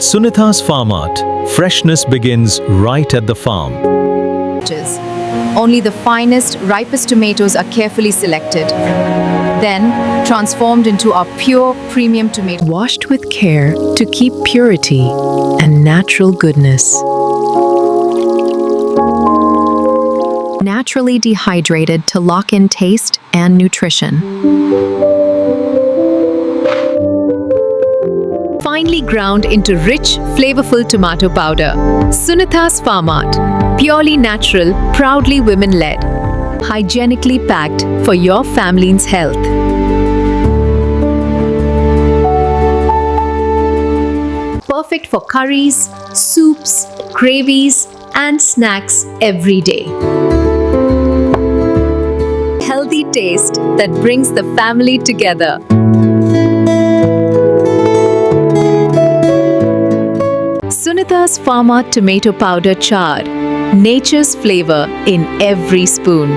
Sunitha's Farmart, freshness begins right at the farm. Only the finest, ripest tomatoes are carefully selected, then transformed into our pure premium tomato. Washed with care to keep purity and natural goodness. Naturally dehydrated to lock in taste and nutrition. Finely ground into rich, flavorful tomato powder. Sunitha's Farmart. Purely natural, proudly women-led. Hygienically packed for your family's health. Perfect for curries, soups, gravies, and snacks every day. Healthy taste that brings the family together. Sunitha's Farmart tomato powder chard. Nature's flavor in every spoon.